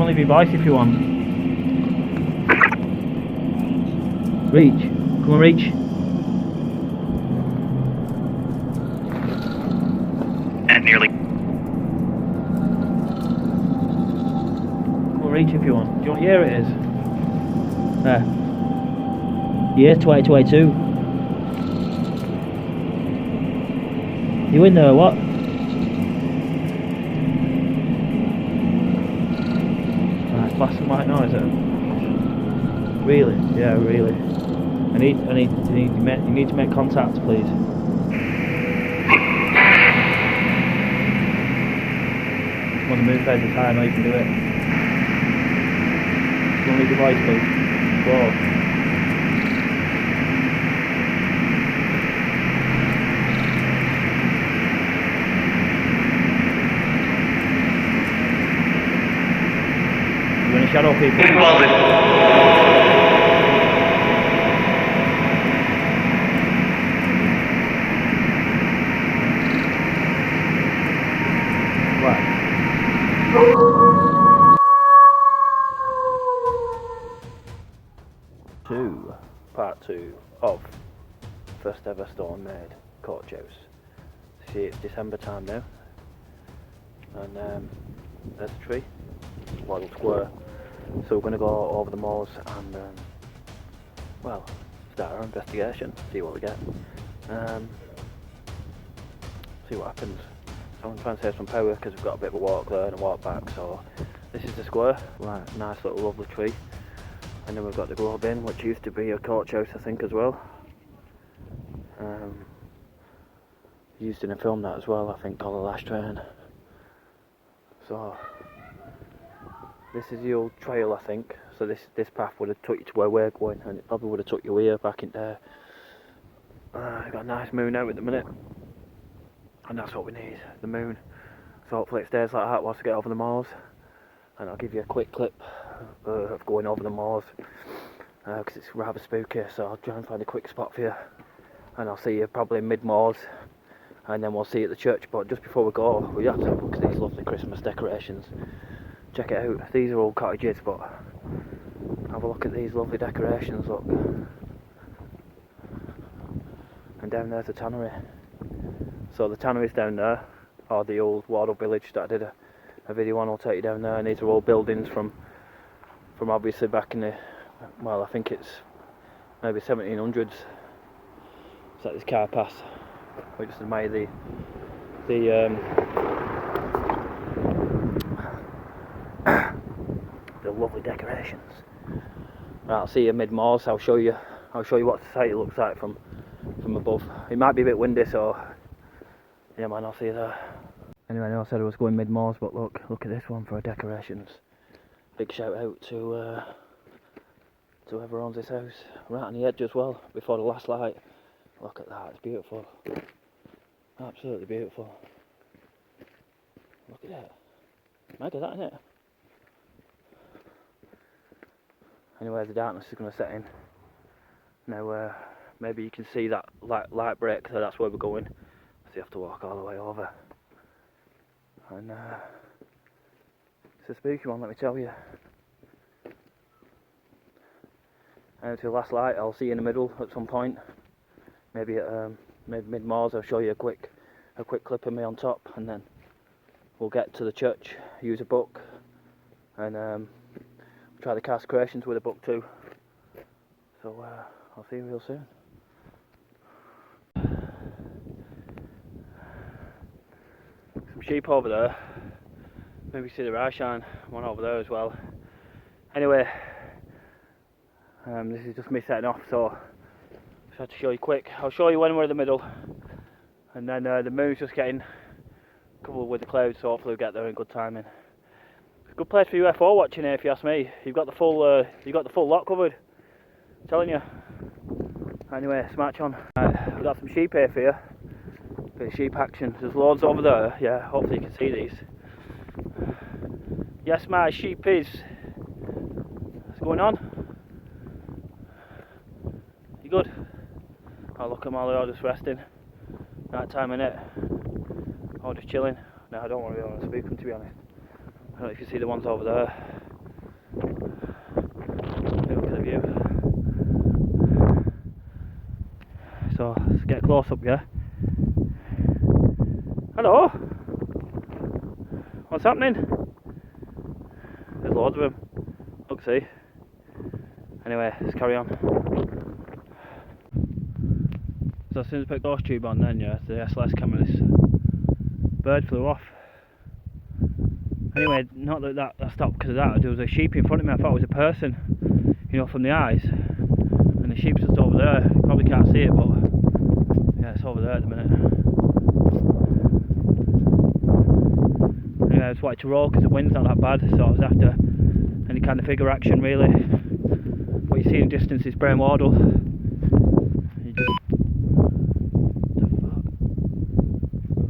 Come on, leave your voice if you want. Reach. Come on, reach. And nearly. Come on, reach if you want. Do you want what year it is? There. Year 2022. You in there or what? That's black and white now, is it? Really? Yeah, really. You need to make contact, please. Want to move further time, I know you can do it. Come on, leave your voice, please. Whoa. You're in a shadow, people. Part 2 of first ever Stonemade Coachouse. See, it's December time now, and there's a tree, Wattle Square. So we're going to go over the moors and well, start our investigation, see what we get, see what happens. So I'm trying to save some power because we've got a bit of a walk there and a walk back. So this is the square, right, nice little lovely tree. And then we've got the glow bin, which used to be a coach house, I think, as well. Used in a film that as well, I think, called The Last Train. So this is the old trail, I think. So this path would have took you to where we're going, and it probably would have took you here back in there. We've got a nice moon out at the minute, and that's what we need, the moon. So hopefully it stays like that whilst we get over the moors. And I'll give you a quick clip of going over the moors because it's rather spooky, so I'll try and find a quick spot for you, and I'll see you probably mid-moors, and then we'll see you at the church. But just before we go, we have to have a look at these lovely Christmas decorations. Check it out. These are old cottages, but have a look at these lovely decorations, look. And down there's the tannery. So the tannery's down there, or the old Wardle village that I did a video on. I'll take you down there, and these are all buildings from obviously back in the, well, I think it's maybe 1700s. It's like this car pass. I just admire the lovely decorations. Right, I'll see you mid-moors. I'll show you what society looks like from above. It might be a bit windy, so yeah man, I'll see you there. Anyway, I know I said I was going mid-moors, but look at this one for decorations. Big shout out to whoever owns this house. Right on the edge as well, before the last light. Look at that, it's beautiful. Absolutely beautiful. Look at it. Mega that, isn't it? Anyway, the darkness is going to set in. Now, maybe you can see that light break, so that's where we're going. So you have to walk all the way over. And it's a spooky one, let me tell you. And to the last light, I'll see you in the middle at some point. Maybe at maybe mid-moors. I'll show you a quick clip of me on top, and then we'll get to the church, use a book, and try the cast creations with a book too. So I'll see you real soon. Some sheep over there. Maybe see the Rashine one over there as well. Anyway, this is just me setting off, so just had to show you quick. I'll show you when we're in the middle, and then the moon's just getting covered with the clouds, so hopefully we'll get there in good timing. It's a good place for UFO watching here, if you ask me. You've got the full lot covered. I'm telling you. Anyway, smash on. We've got some sheep here for you. Bit of sheep action. There's loads over there. Yeah, hopefully you can see these. Yes, my sheep is. What's going on? You good? Oh, look at them all, they're all just resting. Night time innit? All just chilling. No, I don't want to spook them, to be honest. I don't know if you see the ones over there. Look at the view. So let's get a close up, yeah. Hello. What's happening? There's loads of them. Look, see. Anyway, let's carry on. So as soon as I put ghost tube on, then yeah, the SLS camera, this bird flew off. Anyway, not that stopped because of that. There was a sheep in front of me. I thought it was a person, you know, from the eyes. And the sheep's just over there. You probably can't see it, but yeah, it's over there at the minute. Anyway, I just wanted to roll because the wind's not that bad, so I was after any kind of figure action really. What you see in the distance is Brain Wardle. You just... What the fuck?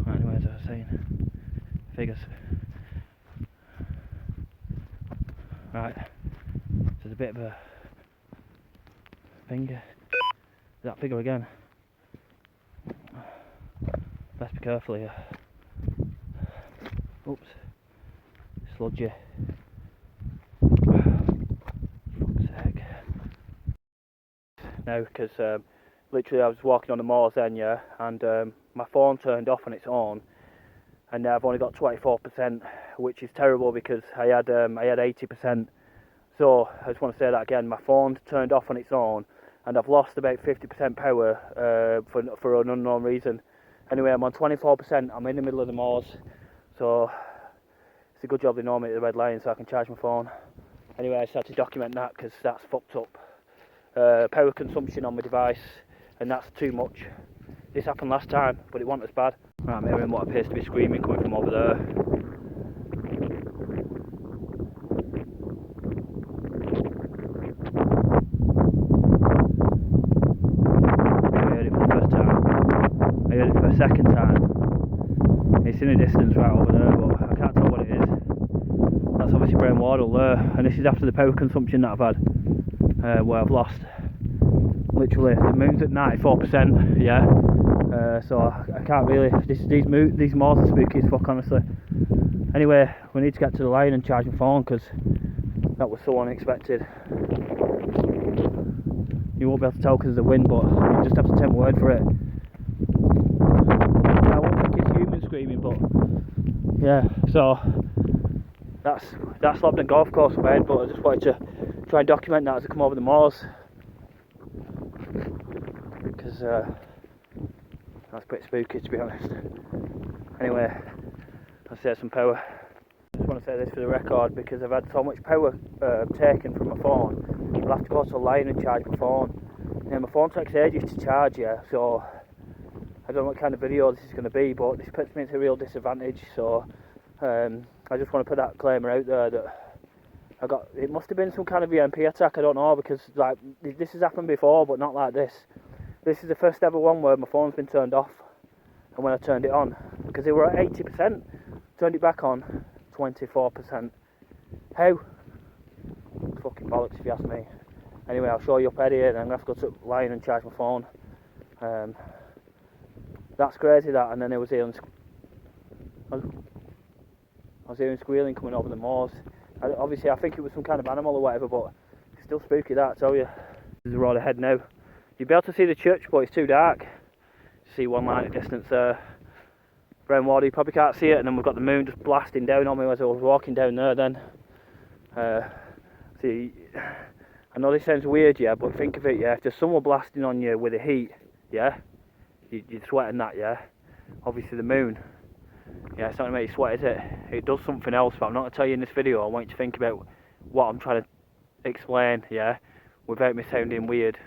Right, anyway, as I was saying, figures. Right, so there's a bit of a finger. That figure again. Best be careful here. Oops. Sludgy. Fuck's sake. Now, because literally I was walking on the moors then, yeah, and my phone turned off on its own, and now I've only got 24%, which is terrible because I had 80%. So I just want to say that again. My phone turned off on its own, and I've lost about 50% power for an unknown reason. Anyway, I'm on 24%. I'm in the middle of the moors, so it's a good job they know me at the Red Lion so I can charge my phone. Anyway, I just had to document that because that's fucked up. Power consumption on my device, and that's too much. This happened last time, but it wasn't as bad. Right, I'm hearing what appears to be screaming coming from over there. I heard it for the first time. I heard it for a second time. It's in a distance right over there, but I can't tell what it is. That's obviously Brain Wardle there, and this is after the power consumption that I've had, where I've lost. Literally, the moon's at 94%, yeah. So I can't really. These moors are spooky as fuck, honestly. Anyway, we need to get to the line and charge my phone because that was so unexpected. You won't be able to tell because of the wind, but you just have to take my word for it. I won't think it's human screaming, but yeah. So that's Lobden Golf Course up ahead, but I just wanted to try and document that as I come over the moors because that's pretty spooky, to be honest. Anyway, I'll say some power. I just want to say this for the record because I've had so much power taken from my phone. I'll have to go to a line and charge my phone. Yeah, my phone takes ages to charge, yeah, so I don't know what kind of video this is going to be, but this puts me into a real disadvantage. So I just want to put that disclaimer out there that I got. It must have been some kind of EMP attack. I don't know, because like this has happened before, but not like this. This is the first ever one where my phone's been turned off, and when I turned it on, because it were at 80%, turned it back on, 24%. How? Fucking bollocks if you ask me. Anyway, I'll show you up here, and I'm going to have to go to the line and charge my phone. That's crazy that, and then I was hearing squealing coming over the moors. Obviously I think it was some kind of animal or whatever, but it's still spooky that, I tell you. There's a road ahead now. You'll be able to see the church, but it's too dark. See one line of distance there. Brain Wardle, you probably can't see it, and then we've got the moon just blasting down on me as I was walking down there then. See, I know this sounds weird, yeah, but think of it, yeah, if there's someone blasting on you with the heat, yeah, you're sweating that, yeah. Obviously the moon, yeah, it's not going to make you sweat, is it? It does something else, but I'm not going to tell you in this video. I want you to think about what I'm trying to explain, yeah, without me sounding weird.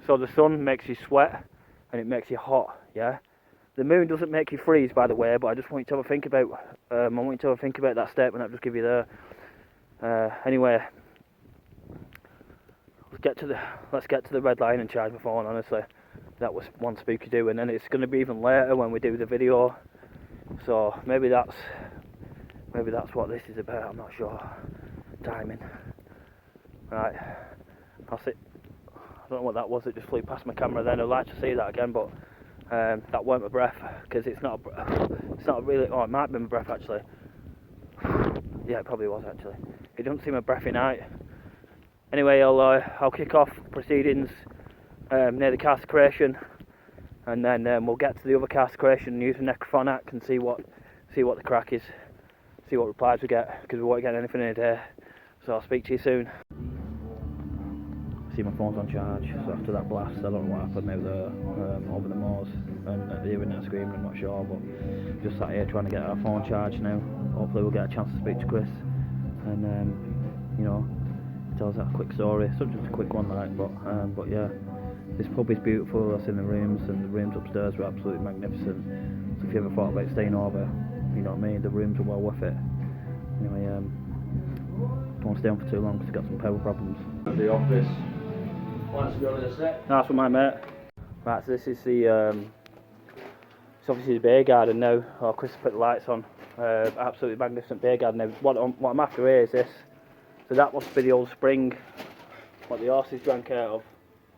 So the sun makes you sweat, and it makes you hot, yeah. The moon doesn't make you freeze, by the way, but I just want you to have a think about. I want you to have a think about that statement I've just give you there. Anyway, let's get to the Red Lion and charge my phone. Honestly, that was one spooky do, and then it's going to be even later when we do the video. So maybe that's what this is about. I'm not sure. Timing. Right. I'll see. I don't know what that was. It just flew past my camera. Then I'd like to see that again, but that weren't my breath, because it's not really. Oh, it might be my breath actually. Yeah, it probably was actually. It doesn't seem a breath in night. Anyway, I'll kick off proceedings near the cask creation, and then we'll get to the other cask creation and use the necrophonac and see what the crack is, see what replies we get, because we won't get anything in a day. So I'll speak to you soon. See, my phone's on charge, so after that blast, I don't know what happened out there over the moors, and hearing that screaming, I'm not sure, but just sat here trying to get our phone charged now. Hopefully we'll get a chance to speak to Chris, and you know, tell us that quick story. It's just a quick one, like, but yeah, this pub is beautiful. I've seen the rooms, and the rooms upstairs were absolutely magnificent. So if you ever thought about staying over, you know what I mean, the rooms are well worth it. Anyway, don't want to stay on for too long because I've got some power problems. At the office. Wants to go to the set. That's for my mate. Right, so this is the it's obviously the beer garden now. Oh, Chris put the lights on. Absolutely magnificent beer garden now. What I'm after here is this. So that must be the old spring, what the horses drank out of.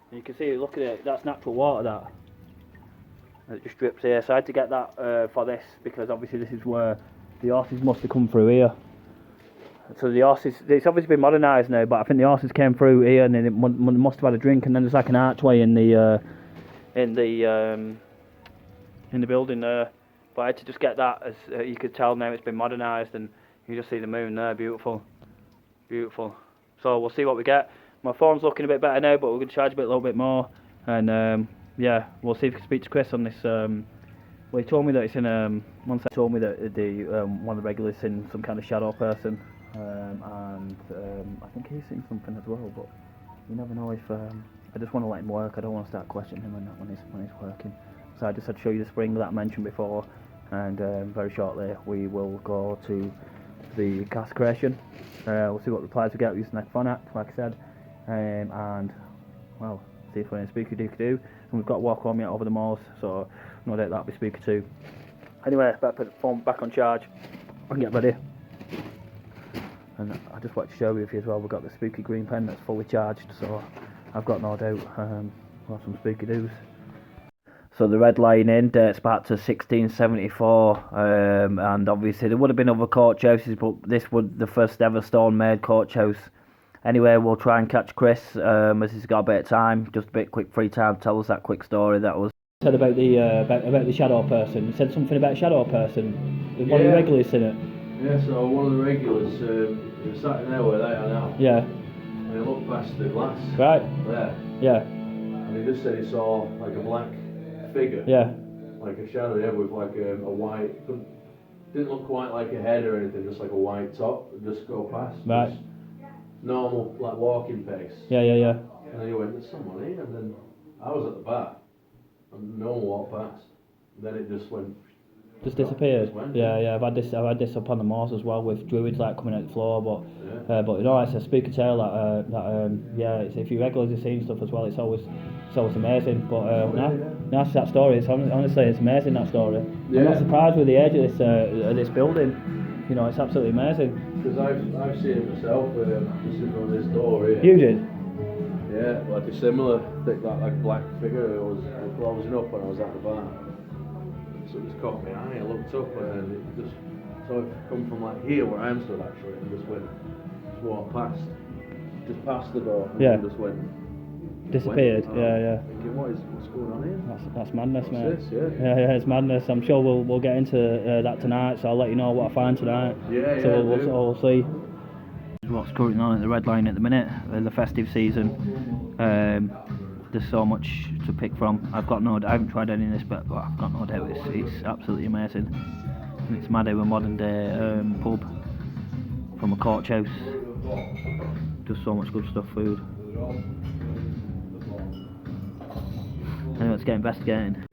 And you can see, look at it, that's natural water, that. It just drips here. So I had to get that for this, because obviously this is where the horses must have come through here. So the horses, it's obviously been modernised now, but I think the horses came through here, and then it must have had a drink, and then there's like an archway in the building there. But I had to just get that, as you could tell now it's been modernised, and you just see the moon there, beautiful, beautiful. So we'll see what we get. My phone's looking a bit better now, but we're going to charge a little bit more, and yeah, we'll see if we can speak to Chris on this. Well, he told me that it's in once he told me that the one of the regulars in some kind of shadow person. And I think he's seen something as well, but you never know. If I just want to let him work, I don't want to start questioning him when he's working. So I just had to show you the spring that I mentioned before, and very shortly we will go to the cask creation. We'll see what replies we get using necrophonac, like I said, and well, see if we're in spooky dooky doo. And we've got walk home yet over the moors, so no doubt that'll be spooky too. Anyway, better put the phone back on charge and get ready. And I just wanted to show you as well, we've got the spooky green pen that's fully charged, so I've got no doubt we'll have some spooky doos. So the Red Lion Inn dates back to 1674, and obviously there would have been other coachhouses, but this was the first ever Stonemade Coachouse. Anyway, we'll try and catch Chris as he's got a bit of time, just a bit quick free time to tell us that quick story that was. Said about the shadow person. You said something about shadow person. One of the regulars in it. Yeah, so one of the regulars was sat in there where they are now. Yeah. And he looked past the glass. Right. There. Yeah. And he just said he saw like a black figure. Yeah. Like a shadow, yeah, with like a white. Didn't look quite like a head or anything, just like a white top. Just go past. Right. Just normal, like walking pace. Yeah. And then he went, there's someone here. And then I was at the bar. And no one walked past. And then it just went. Just disappeared. Just Yeah. I've had this up on the moors as well with druids like coming out the floor, but you know, it's a spooky tale that it's, if you regularly see stuff as well, it's always amazing. But that's that story. It's honestly, it's amazing, that story. Yeah. I'm not surprised with the age of this building. You know, it's absolutely amazing. Because I've seen it myself just in front of this door here. You did? Yeah, like a similar thing, like black figure. It was closing up when I was at the bar. So it just caught my eye. I looked up and then it just saw it come from like here where I am stood actually, and just walked past, just past the door. And just went. Disappeared. Yeah. Thinking, what's going on here? That's madness, mate. This, yeah, it's madness. I'm sure we'll get into that tonight. So I'll let you know what I find tonight. So we'll see. What's going on at the Red Lion at the minute in the festive season. There's so much to pick from. I haven't tried any of this, but I've got no doubt it's absolutely amazing. And it's mad how a modern day pub from a coachhouse does so much good stuff, food. Anyway, let's get investigating.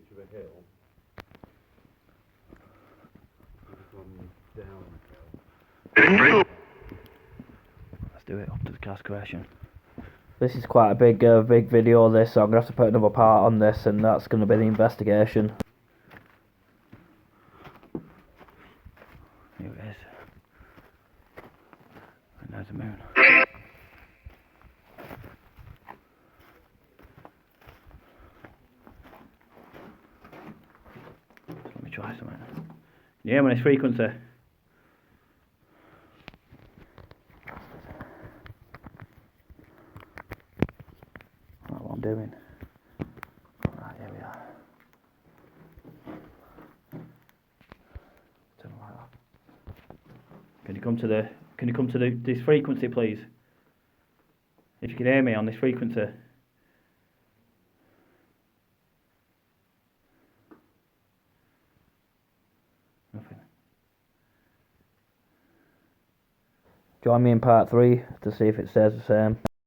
Let's do it up to the cask creation. This is quite a big video, this, so I'm going to have to put another part on this, and that's going to be the investigation. Here it is. And there's the moon. Let me try something. Can you hear me on this frequency? doing. Right, here we are. Turn the light off. Can you come to this frequency, please? If you can hear me on this frequency. Nothing. Join me in part 3 to see if it stays the same.